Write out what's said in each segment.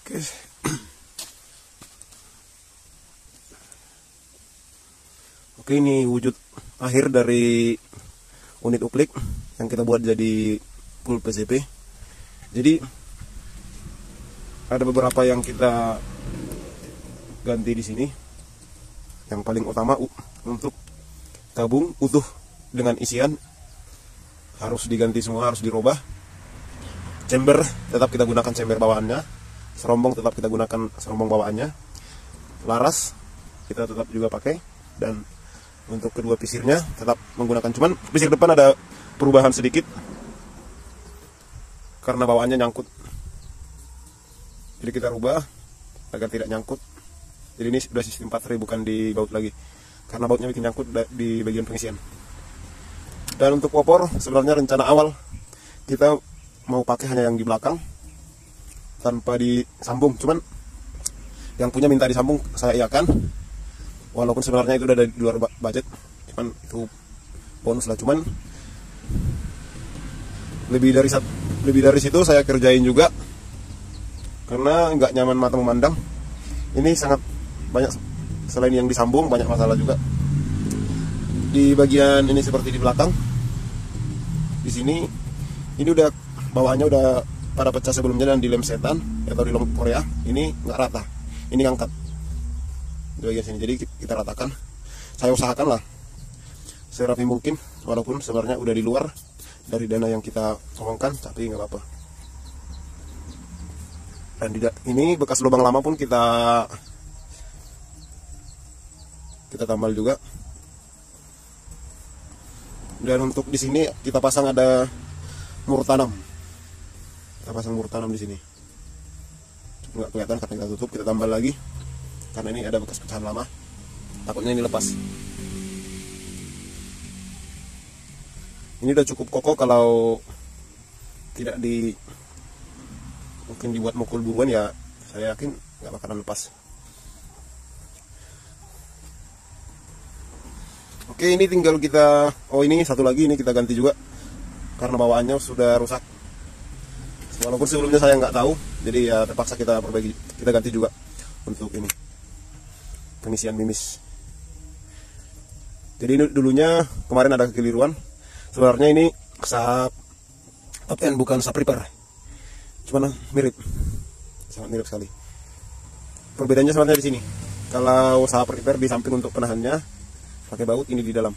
Oke. Oke, ini wujud akhir dari unit uklik yang kita buat jadi full PCP. Jadi ada beberapa yang kita ganti di sini. Yang paling utama untuk tabung utuh dengan isian harus diganti semua, harus dirubah. Chamber tetap kita gunakan chamber bawaannya. Serombong tetap kita gunakan serombong bawaannya. Laras kita tetap juga pakai, dan untuk kedua pisirnya tetap menggunakan, cuman pisir depan ada perubahan sedikit karena bawaannya nyangkut. Jadi kita rubah agar tidak nyangkut. Jadi ini sudah sistem 4 bukan di baut lagi, karena bautnya bikin nyangkut di bagian pengisian. Dan untuk popor sebenarnya rencana awal kita mau pakai hanya yang di belakang tanpa disambung, cuman yang punya minta disambung, saya iakan. Walaupun sebenarnya itu udah di luar budget, cuman itu bonus lah. Cuman lebih dari situ saya kerjain juga karena nggak nyaman mata memandang. Ini sangat banyak, selain yang disambung banyak masalah juga di bagian ini. Seperti di belakang di sini, ini udah bawaannya udah pada pecah sebelumnya, dan di lem setan atau di lem Korea ini nggak rata, ini ngangkat di bagian sini. Jadi kita ratakan, saya usahakan lah serapi mungkin, walaupun sebenarnya udah di luar dari dana yang kita omongkan, tapi nggak apa-apa. Dan ini bekas lubang lama pun kita tambal juga. Dan untuk di sini kita pasang ada mur tanam. Kita pasang mur tanam di sini. Nggak kelihatan karena kita tutup, kita tambal lagi. Karena ini ada bekas pecahan lama. Takutnya ini lepas. Ini udah cukup kokoh, kalau tidak mungkin dibuat mukul buruan ya, saya yakin nggak bakalan lepas. Oke, ini tinggal kita, ini satu lagi ini kita ganti juga karena bawaannya sudah rusak. Walaupun sebelumnya saya nggak tahu, jadi ya terpaksa kita perbaiki, kita ganti juga untuk ini pengisian mimis. Jadi ini dulunya kemarin ada kekeliruan. Sebenarnya ini sap top end bukan sap repair, cuman mirip, sangat mirip sekali. Perbedaannya sebenarnya di sini. Kalau sap repair di samping untuk penahannya pakai baut, ini di dalam.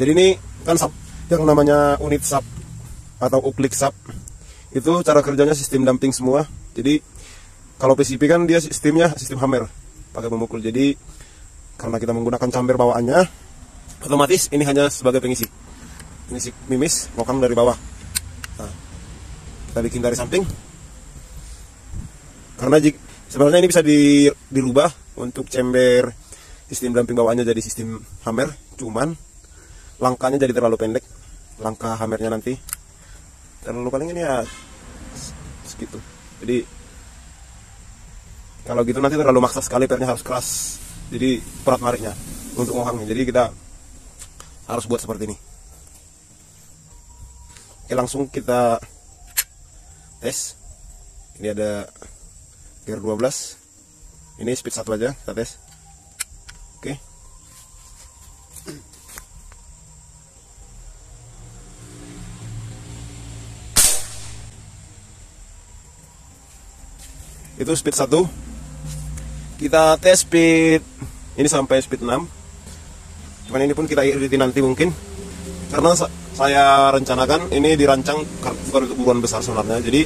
Jadi ini kan sap, yang namanya unit sap atau uklik sap itu cara kerjanya sistem damping semua. Jadi kalau PCP kan dia sistemnya sistem hammer pakai pemukul. Jadi karena kita menggunakan chamber bawaannya, otomatis ini hanya sebagai pengisi mimis ngokang dari bawah. Nah, kita bikin dari samping karena sebenarnya ini bisa dirubah untuk chamber sistem damping bawaannya jadi sistem hammer, cuman langkahnya jadi terlalu pendek. Langkah hammernya nanti terlalu paling ini ya segitu. Jadi kalau gitu nanti terlalu maksa sekali, pernya harus keras, jadi berat nariknya untuk ngokangnya. Jadi kita harus buat seperti ini. Oke, langsung kita tes. Ini ada gear 12, ini speed 1 aja, kita tes. Oke. Itu speed 1. Kita tes speed ini sampai speed 6. Cuman ini pun kita iritin nanti mungkin, karena saya rencanakan ini dirancang bukan untuk buruan besar sebenarnya. Jadi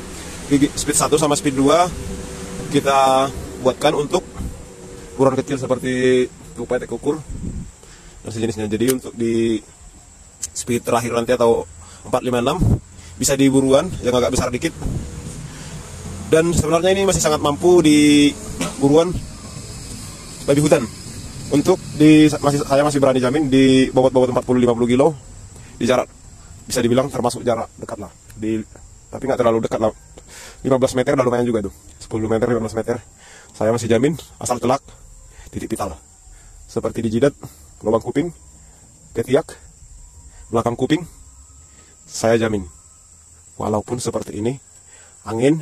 speed 1 sama speed 2 kita buatkan untuk buruan kecil seperti tupai, tekukur dan sejenisnya. Jadi untuk di speed terakhir nanti atau 456 bisa di buruan yang agak besar dikit. Dan sebenarnya ini masih sangat mampu di buruan babi hutan. Untuk saya masih berani jamin di bobot-bobot 40-50 kilo di jarak bisa dibilang termasuk jarak dekat lah. Tapi nggak terlalu dekat lah. 15 meter udah lumayan juga tuh. 10 meter, 15 meter. Saya masih jamin asal telak, titik vital. Seperti di jidat, lubang kuping, ketiak, belakang kuping, saya jamin walaupun seperti ini. Angin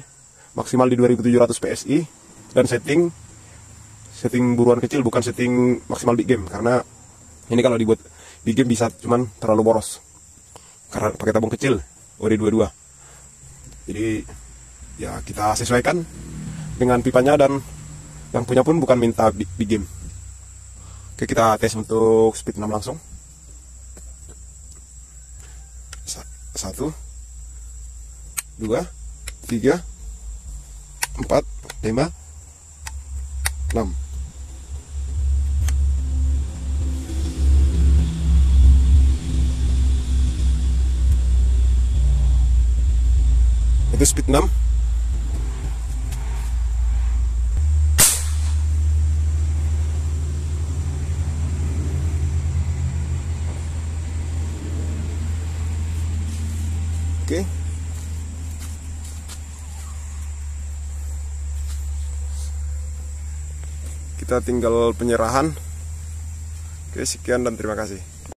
maksimal di 2700 PSI, dan setting buruan kecil, bukan setting maksimal big game, karena ini kalau dibuat big game bisa cuman terlalu boros karena pakai tabung kecil OD22. Jadi ya kita sesuaikan dengan pipanya, dan yang punya pun bukan minta big game. Oke, kita tes untuk speed 6 langsung. 1 2 3 4 5 6. Itu speed 6. Oke. Kita tinggal penyerahan. Oke, sekian dan terima kasih.